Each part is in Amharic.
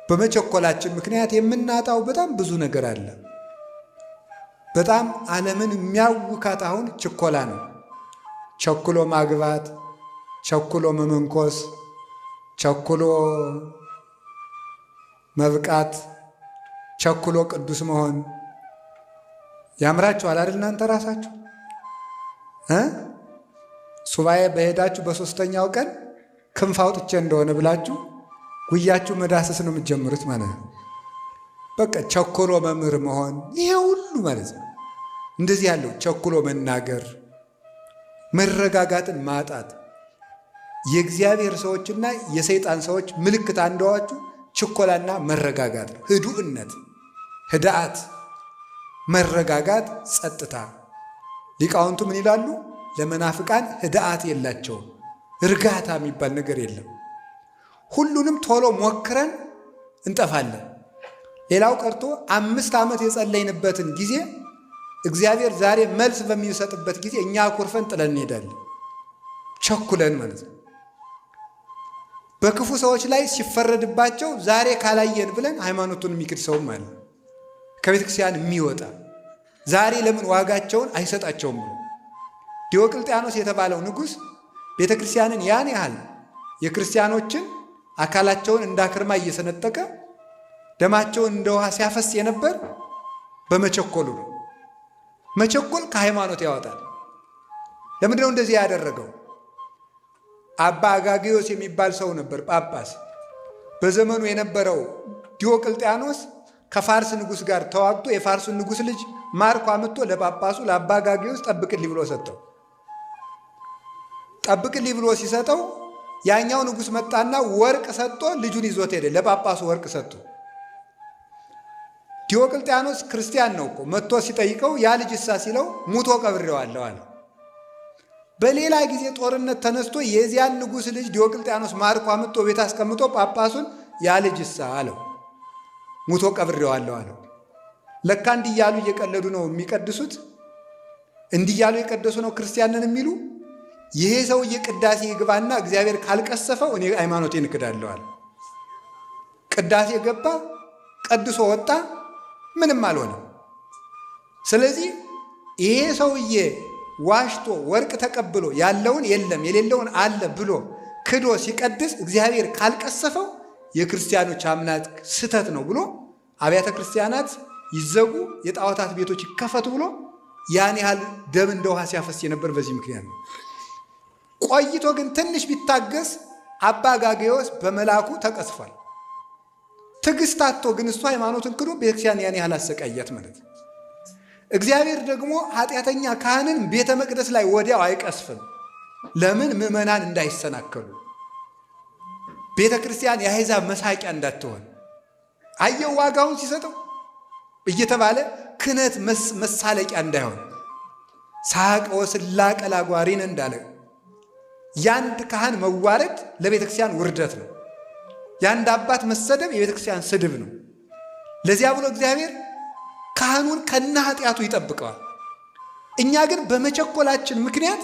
በመቸኮላችን ምክንያት የምናጣው በጣም ብዙ ነገር አለ። በጣም ዓለምን የሚያውካት አሁን ችኮላ ነው። ቸኩሎ ማግባት፣ ቸኩሎ መመንኮስ፣ ቸኩሎ መብቃት፣ ቸኩሎ ቅዱስ መሆን ያምራችኋል አይደል? እናንተ ራሳችሁ ሱባኤ በሄዳችሁ በሶስተኛው ቀን ክንፍ አውጥቼ እንደሆነ ብላችሁ ጉያችሁ መዳሰስ ነው የምትጀምሩት ማለት ነው። በቃ ቸኩሎ መምህር መሆን ይሄ ሁሉ ማለት ነው። እንደዚህ ያለው ቸኩሎ መናገር፣ መረጋጋትን ማጣት የእግዚአብሔር ሰዎችና የሰይጣን ሰዎች ምልክት አንዷችሁ ችኮላና መረጋጋት ነው። ህዱእነት፣ ህድአት፣ መረጋጋት፣ ጸጥታ። ሊቃውንቱ ምን ይላሉ? ለመናፍቃን ህድአት የላቸውም። እርጋታ የሚባል ነገር የለም። ሁሉንም ቶሎ ሞክረን እንጠፋለን። ሌላው ቀርቶ 5 ዓመት የጸለይንበትን ጊዜ እግዚአብሔር ዛሬ መልስ በሚሰጥበት ጊዜ እኛ አኩርፈን ጥለን እንሄዳለን። ቸኩለን ማለት ነው። በክፉ ሰዎች ላይ ሲፈረድባቸው ዛሬ ካላየን ብለን ሃይማኖቱን የሚክድ ሰውም አለ። ከቤተ ክርስቲያን የሚወጣ ዛሬ ለምን ዋጋቸውን አይሰጣቸውም ብሎ ዲዮቅልጥያኖስ የተባለው ንጉሥ ቤተ ክርስቲያንን ያን ያህል የክርስቲያኖችን አካላቸውን እንዳክርማ እየሰነጠቀ ደማቸውን እንደ ውሃ ሲያፈስ የነበር በመቸኮሉ ነው። መቸኮል ከሃይማኖት ያወጣል። ለምንድነው እንደዚህ ያደረገው? አባ አጋጊዮስ የሚባል ሰው ነበር ጳጳስ። በዘመኑ የነበረው ዲዮቅልጥያኖስ ከፋርስ ንጉሥ ጋር ተዋግቶ የፋርሱን ንጉሥ ልጅ ማርኮ አምጥቶ ለጳጳሱ ለአባ አጋጊዮስ ጠብቅልኝ ብሎ ሰጠው። ጠብቅልኝ ብሎ ሲሰጠው ያኛው ንጉሥ መጣና ወርቅ ሰጥቶ ልጁን ይዞት ሄደ። ለጳጳሱ ወርቅ ሰጥቶ ዲዮቅልጥያኖስ ክርስቲያን ነው እኮ መጥቶ ሲጠይቀው ያ ልጅ እሳ ሲለው ሙቶ ቀብሬዋለሁ አለ። በሌላ ጊዜ ጦርነት ተነስቶ የዚያን ንጉሥ ልጅ ዲዮቅልጥያኖስ ማርኮ አምጥቶ ቤት አስቀምጦ ጳጳሱን ያ ልጅ እሳ አለው ሙቶ ቀብሬዋለሁ አለው። ለካ እንዲያሉ እየቀለዱ ነው የሚቀድሱት። እንዲያሉ የቀደሱ ነው ክርስቲያንን የሚሉ። ይሄ ሰውዬ ቅዳሴ ይግባና እግዚአብሔር ካልቀሰፈው እኔ ሃይማኖቴን እክዳለሁ። ቅዳሴ ገባ፣ ቀድሶ ወጣ፣ ምንም አልሆነም። ስለዚህ ይሄ ሰውዬ ዋሽቶ ወርቅ ተቀብሎ ያለውን የለም የሌለውን አለ ብሎ ክዶ ሲቀድስ እግዚአብሔር ካልቀሰፈው የክርስቲያኖች አምላክ ስተት ነው ብሎ አብያተ ክርስቲያናት ይዘጉ፣ የጣዖታት ቤቶች ይከፈቱ ብሎ ያን ያህል ደም እንደ ውሃ ሲያፈስ የነበር በዚህ ምክንያት ነው። ቆይቶ ግን ትንሽ ቢታገስ አባ አጋጊዮስ በመላኩ ተቀስፏል። ትዕግስት አጥቶ ግን እሱ ሃይማኖትን ክዶ ቤተክርስቲያን ያን ያህል አሰቃያት ማለት ነው። እግዚአብሔር ደግሞ ኃጢአተኛ ካህንን ቤተ መቅደስ ላይ ወዲያው አይቀስፍም። ለምን? ምዕመናን እንዳይሰናከሉ፣ ቤተ ክርስቲያን የአሕዛብ መሳቂያ እንዳትሆን። አየው ዋጋውን ሲሰጠው እየተባለ ክህነት መሳለቂያ እንዳይሆን። ሳቅ ወስላቀ ላጓሪነ እንዳለ ያንድ ካህን መዋረድ ለቤተ ክርስቲያን ውርደት ነው። ያንድ አባት መሰደብ የቤተ ክርስቲያን ስድብ ነው። ለዚያ ብሎ እግዚአብሔር ካህኑን ከነ ኃጢአቱ ይጠብቀዋል። እኛ ግን በመቸኮላችን ምክንያት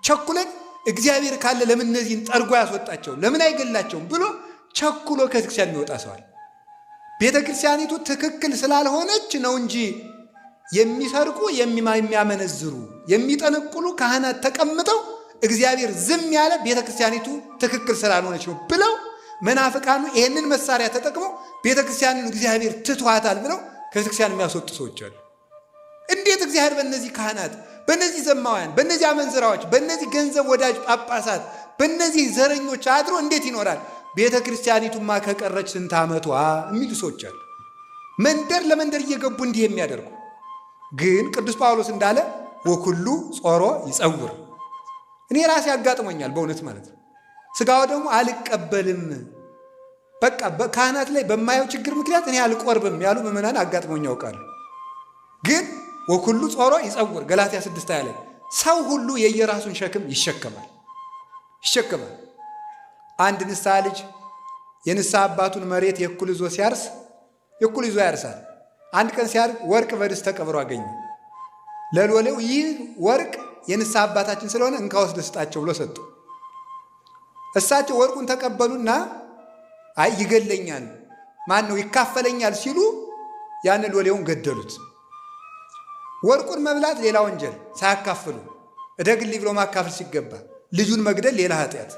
ቸኩለን እግዚአብሔር ካለ ለምን እነዚህን ጠርጎ ያስወጣቸው ለምን አይገላቸውም ብሎ ቸኩሎ ከቤተክርስቲያን የሚወጣ ሰዋል። ቤተ ክርስቲያኒቱ ትክክል ስላልሆነች ነው እንጂ የሚሰርቁ የሚያመነዝሩ የሚጠነቁሉ ካህናት ተቀምጠው እግዚአብሔር ዝም ያለ ቤተ ክርስቲያኒቱ ትክክል ስላልሆነች ነው ብለው መናፍቃኑ ይህንን መሳሪያ ተጠቅመው ቤተ ክርስቲያንን እግዚአብሔር ትቷታል ብለው ከቤተ ክርስቲያን የሚያስወጡ ሰዎች አሉ። እንዴት እግዚአብሔር በእነዚህ ካህናት፣ በእነዚህ ዘማውያን፣ በእነዚህ አመንዝራዎች፣ በእነዚህ ገንዘብ ወዳጅ ጳጳሳት፣ በእነዚህ ዘረኞች አድሮ እንዴት ይኖራል? ቤተ ክርስቲያኒቱማ ከቀረች ስንት ዓመቷ የሚሉ ሰዎች አሉ። መንደር ለመንደር እየገቡ እንዲህ የሚያደርጉ ግን ቅዱስ ጳውሎስ እንዳለ ወኩሉ ጾሮ ይጸውር። እኔ ራሴ አጋጥሞኛል በእውነት ማለት ነው። ስጋው ደግሞ አልቀበልም በቃ በካህናት ላይ በማየው ችግር ምክንያት እኔ አልቆርብም ያሉ ምዕመናን አጋጥሞኝ ያውቃሉ። ግን ወኩሉ ጾሮ ይጸውር ገላትያ 6 ያለ ሰው ሁሉ የየራሱን ሸክም ይሸከማል። አንድ ንስሐ ልጅ የንስሐ አባቱን መሬት የእኩል ይዞ ሲያርስ የእኩል ይዞ ያርሳል። አንድ ቀን ሲያርግ ወርቅ በድስት ተቀብሮ አገኘ። ለሎሌው ይህ ወርቅ የንስሐ አባታችን ስለሆነ እንካ ወስደህ ስጣቸው ብሎ ሰጡ። እሳቸው ወርቁን ተቀበሉና አይ ይገለኛል፣ ማን ነው ይካፈለኛል ሲሉ ያንን ሎሌውን ገደሉት። ወርቁን መብላት ሌላ ወንጀል ሳያካፍሉ እደግልኝ ብሎ ማካፈል ሲገባ ልጁን መግደል ሌላ ኃጢአት።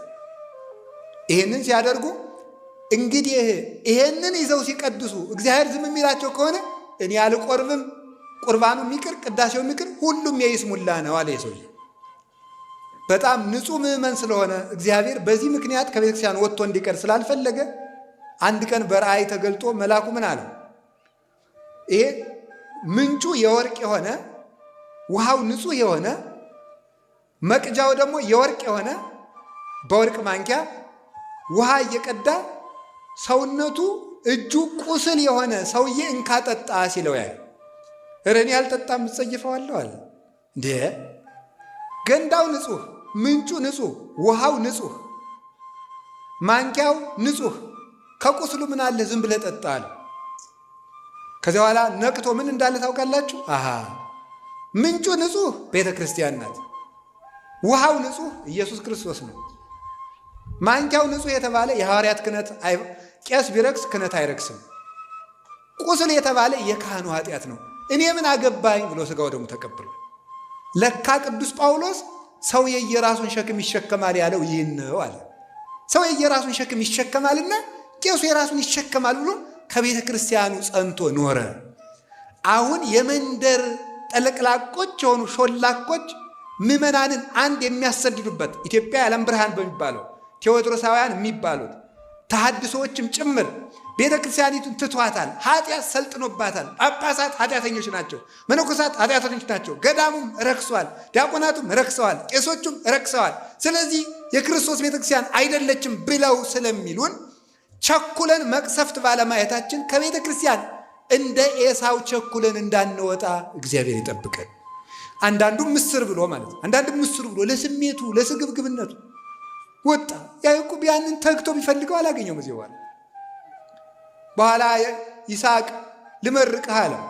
ይሄንን ሲያደርጉ እንግዲህ ይሄንን ይዘው ሲቀድሱ እግዚአብሔር ዝም የሚላቸው ከሆነ እኔ አልቆርብም፣ ቁርባኑ የሚቅር ቅዳሴው የሚቅር ሁሉም የይስሙላ ነው አለ ሰውዬ። በጣም ንጹሕ ምዕመን ስለሆነ እግዚአብሔር በዚህ ምክንያት ከቤተክርስቲያን ወጥቶ እንዲቀር ስላልፈለገ አንድ ቀን በራእይ ተገልጦ መልአኩ ምን አለው? ይሄ ምንጩ የወርቅ የሆነ ውሃው ንጹሕ የሆነ መቅጃው ደግሞ የወርቅ የሆነ በወርቅ ማንኪያ ውሃ እየቀዳ ሰውነቱ እጁ ቁስል የሆነ ሰውዬ እንካ ጠጣ ሲለው ያለ እኔ ያልጠጣም እጸይፈዋለሁ አለ። እንዴ ገንዳው ንጹሕ፣ ምንጩ ንጹሕ፣ ውሃው ንጹሕ፣ ማንኪያው ንጹሕ፣ ከቁስሉ ምን አለ ዝም ብለህ ጠጣ አለ። ከዚያ በኋላ ነቅቶ ምን እንዳለ ታውቃላችሁ? አሃ ምንጩ ንጹሕ ቤተ ክርስቲያን ናት። ውሃው ንጹሕ ኢየሱስ ክርስቶስ ነው። ማንኪያው ንጹሕ የተባለ የሐዋርያት ክህነት፣ ቄስ ቢረክስ ክህነት አይረክስም። ቁስል የተባለ የካህኑ ኃጢአት ነው። እኔ ምን አገባኝ ብሎ ሥጋው ደሙ ተቀብሏል። ለካ ቅዱስ ጳውሎስ ሰው የየራሱን ሸክም ይሸከማል ያለው ይህን ነው አለ። ሰው የየራሱን ሸክም ይሸከማልና ቄሱ የራሱን ይሸከማል ብሎ ከቤተ ክርስቲያኑ ጸንቶ ኖረ። አሁን የመንደር ጠለቅላቆች የሆኑ ሾላኮች ምዕመናንን አንድ የሚያሰድዱበት ኢትዮጵያ የዓለም ብርሃን በሚባለው ቴዎድሮሳውያን የሚባሉት ተሐድሶዎችም ጭምር ቤተ ክርስቲያኒቱን ትቷታል። ኃጢአት ሰልጥኖባታል። ጳጳሳት ኃጢአተኞች ናቸው። መነኮሳት ኃጢአተኞች ናቸው። ገዳሙም ረክሷል። ዲያቆናቱም ረክሰዋል። ቄሶቹም ረክሰዋል። ስለዚህ የክርስቶስ ቤተ ክርስቲያን አይደለችም ብለው ስለሚሉን ቸኩለን መቅሰፍት ባለማየታችን ከቤተ ክርስቲያን እንደ ኤሳው ቸኩለን እንዳንወጣ እግዚአብሔር ይጠብቀን። አንዳንዱ ምስር ብሎ ማለት ነው። አንዳንዱ ምስር ብሎ ለስሜቱ ለስግብግብነቱ ወጣ። ያዕቆብ ያንን ተግቶ ቢፈልገው አላገኘውም። እዚህ በኋላ ይስሐቅ ልመርቅህ አለው።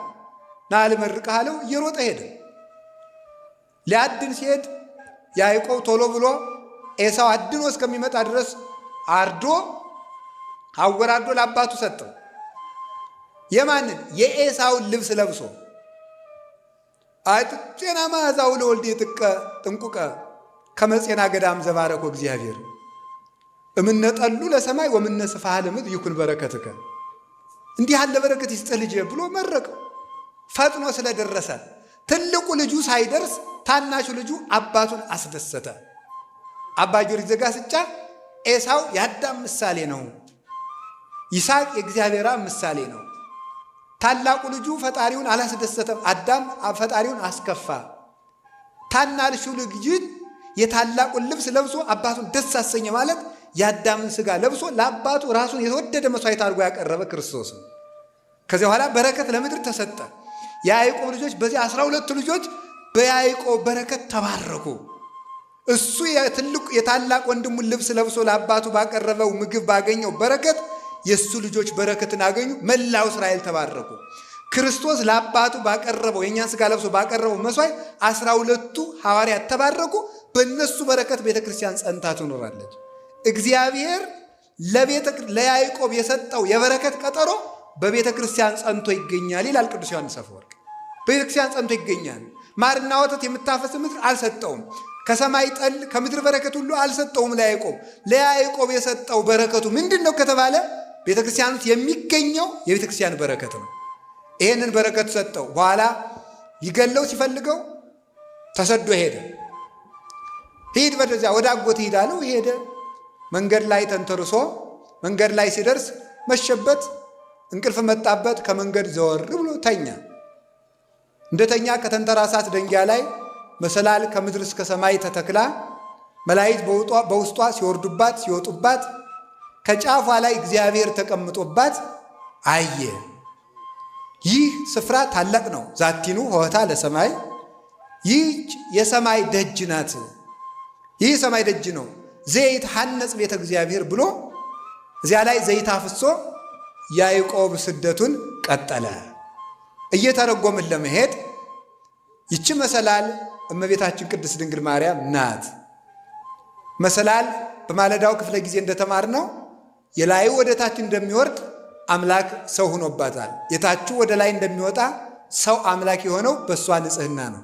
ና ልመርቅህ አለው። እየሮጠ ሄደ። ሊያድን ሲሄድ ያዕቆብ ቶሎ ብሎ ኤሳው አድኖ እስከሚመጣ ድረስ አርዶ አወራዶ ለአባቱ ሰጠው። የማንን? የኤሳውን ልብስ ለብሶ አይጤና ማዛው ለወልድ የጥቀ ጥንቁቀ ከመጼና ገዳም ዘባረኮ እግዚአብሔር እምነጠሉ ለሰማይ ወምነ ስፋሃ ለምድር ይኩን በረከትከ። እንዲህ ያለ በረከት ይስጥህ ልጄ ብሎ መረቀው። ፈጥኖ ስለደረሰ ትልቁ ልጁ ሳይደርስ ታናሹ ልጁ አባቱን አስደሰተ። አባ ጊዮርጊስ ዘጋስጫ ኤሳው የአዳም ምሳሌ ነው፣ ይስሐቅ የእግዚአብሔር ምሳሌ ነው። ታላቁ ልጁ ፈጣሪውን አላስደሰተም፣ አዳም ፈጣሪውን አስከፋ። ታናሹ ልጅ የታላቁን ልብስ ለብሶ አባቱን ደስ አሰኘ ማለት የአዳምን ሥጋ ለብሶ ለአባቱ ራሱን የተወደደ መስዋዕት አድርጎ ያቀረበ ክርስቶስ ነው። ከዚያ በኋላ በረከት ለምድር ተሰጠ። የያዕቆብ ልጆች በዚህ 12 ልጆች በያዕቆብ በረከት ተባረኩ። እሱ የታላቅ ወንድሙን ልብስ ለብሶ ለአባቱ ባቀረበው ምግብ ባገኘው በረከት የእሱ ልጆች በረከትን አገኙ። መላው እስራኤል ተባረኩ። ክርስቶስ ለአባቱ ባቀረበው የእኛን ሥጋ ለብሶ ባቀረበው መስዋዕት 12ቱ ሐዋርያት ተባረኩ። በእነሱ በረከት ቤተ ክርስቲያን ጸንታ ትኖራለች። እግዚአብሔር ለያዕቆብ የሰጠው የበረከት ቀጠሮ በቤተ ክርስቲያን ጸንቶ ይገኛል ይላል ቅዱስ ዮሐንስ አፈወርቅ። በቤተ ክርስቲያን ጸንቶ ይገኛል። ማርና ወተት የምታፈስ ምድር አልሰጠውም። ከሰማይ ጠል ከምድር በረከት ሁሉ አልሰጠውም ለያዕቆብ። ለያዕቆብ የሰጠው በረከቱ ምንድን ነው ከተባለ ቤተ ክርስቲያን ውስጥ የሚገኘው የቤተ ክርስቲያን በረከት ነው። ይህንን በረከት ሰጠው። በኋላ ሊገለው ሲፈልገው ተሰዶ ሄደ። ሂድ ወደዚያ ወደ አጎት ሂድ አለው። ሄደ። መንገድ ላይ ተንተርሶ መንገድ ላይ ሲደርስ መሸበት፣ እንቅልፍ መጣበት። ከመንገድ ዘወር ብሎ ተኛ። እንደተኛ ከተንተራሳት ደንጊያ ላይ መሰላል ከምድር እስከ ሰማይ ተተክላ መላእክት በውስጧ ሲወርዱባት ሲወጡባት ከጫፏ ላይ እግዚአብሔር ተቀምጦባት አየ። ይህ ስፍራ ታላቅ ነው። ዛቲኑ ሆታ ለሰማይ፣ ይህ የሰማይ ደጅ ናት። ይህ ሰማይ ደጅ ነው። ዘይት ሐነጽ ቤተ እግዚአብሔር ብሎ እዚያ ላይ ዘይት አፍሶ ያዕቆብ ስደቱን ቀጠለ። እየተረጎምን ለመሄድ ይቺ መሰላል እመቤታችን ቅድስት ድንግል ማርያም ናት። መሰላል በማለዳው ክፍለ ጊዜ እንደተማርነው የላዩ ወደ ታች እንደሚወርድ አምላክ ሰው ሆኖባታል። የታቹ ወደ ላይ እንደሚወጣ ሰው አምላክ የሆነው በእሷ ንጽሕና ነው።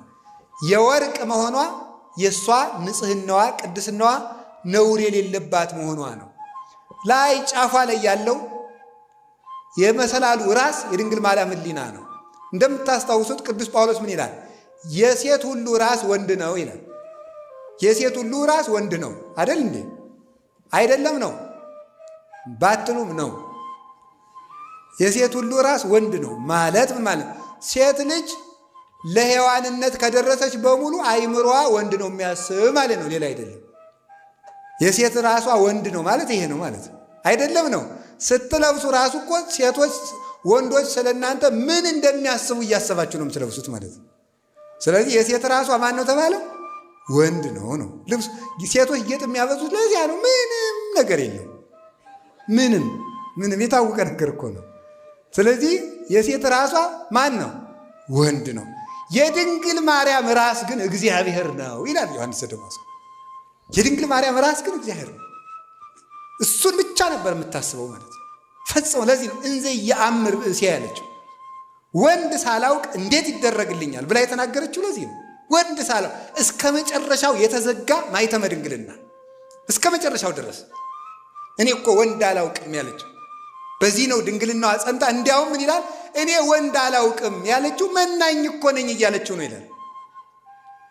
የወርቅ መሆኗ የእሷ ንጽሕናዋ ቅድስናዋ ነውር የሌለባት መሆኗ ነው። ላይ ጫፏ ላይ ያለው የመሰላሉ ራስ የድንግል ማርያም ሕሊና ነው። እንደምታስታውሱት ቅዱስ ጳውሎስ ምን ይላል? የሴት ሁሉ ራስ ወንድ ነው ይላል። የሴት ሁሉ ራስ ወንድ ነው አይደል እንዴ? አይደለም ነው ባትሉም ነው። የሴት ሁሉ ራስ ወንድ ነው ማለት ምን ማለት? ሴት ልጅ ለሔዋንነት ከደረሰች በሙሉ አይምሯ ወንድ ነው የሚያስብ ማለት ነው፣ ሌላ አይደለም። የሴት ራሷ ወንድ ነው ማለት ይሄ ነው ማለት አይደለም ነው። ስትለብሱ ራሱ እኮ ሴቶች ወንዶች ስለ እናንተ ምን እንደሚያስቡ እያሰባችሁ ነው የምትለብሱት ማለት ነው። ስለዚህ የሴት ራሷ ማን ነው ተባለ? ወንድ ነው ነው። ልብስ ሴቶች ጌጥ የሚያበዙት ለዚያ ነው። ምንም ነገር የለው። ምንም የታወቀ ነገር እኮ ነው። ስለዚህ የሴት ራሷ ማን ነው? ወንድ ነው። የድንግል ማርያም ራስ ግን እግዚአብሔር ነው ይላል ዮሐንስ ዘደማስቆ። የድንግል ማርያም ራስ ግን እግዚአብሔር ነው። እሱን ብቻ ነበር የምታስበው ማለት ነው ፈጽሞ። ለዚህ ነው እንዘ የአምር ብእሴ ያለችው። ወንድ ሳላውቅ እንዴት ይደረግልኛል ብላ የተናገረችው ለዚህ ነው። ወንድ ሳላውቅ እስከ መጨረሻው የተዘጋ ማኅተመ ድንግልና እስከ መጨረሻው ድረስ እኔ እኮ ወንድ አላውቅም ያለችው በዚህ ነው ድንግልናዋ ጸንታ። እንዲያውም ምን ይላል? እኔ ወንድ አላውቅም ያለችው መናኝ እኮ ነኝ እያለችው ነው ይላል።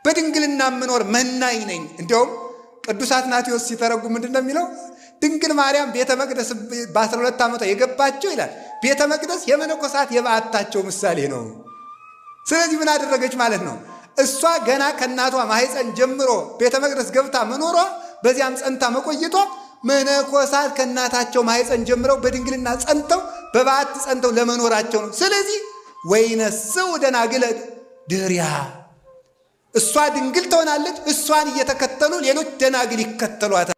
በድንግልና የምኖር መናኝ ነኝ። እንዲያውም ቅዱስ አትናቴዎስ ሲተረጉም ምንድን ነው የሚለው? ድንግል ማርያም ቤተ መቅደስ በ12 ዓመቷ የገባቸው ይላል። ቤተ መቅደስ የመነኮሳት የበዓታቸው ምሳሌ ነው። ስለዚህ ምን አደረገች ማለት ነው? እሷ ገና ከእናቷ ማኅፀን ጀምሮ ቤተ መቅደስ ገብታ መኖሯ፣ በዚያም ጸንታ መቆየቷ መነኮሳት ከእናታቸው ማኅፀን ጀምረው በድንግልና ጸንተው በበዓት ጸንተው ለመኖራቸው ነው። ስለዚህ ወይነስው ደናግለ ድኅሪሃ፣ እሷ ድንግል ትሆናለች፣ እሷን እየተከተሉ ሌሎች ደናግል ይከተሏታል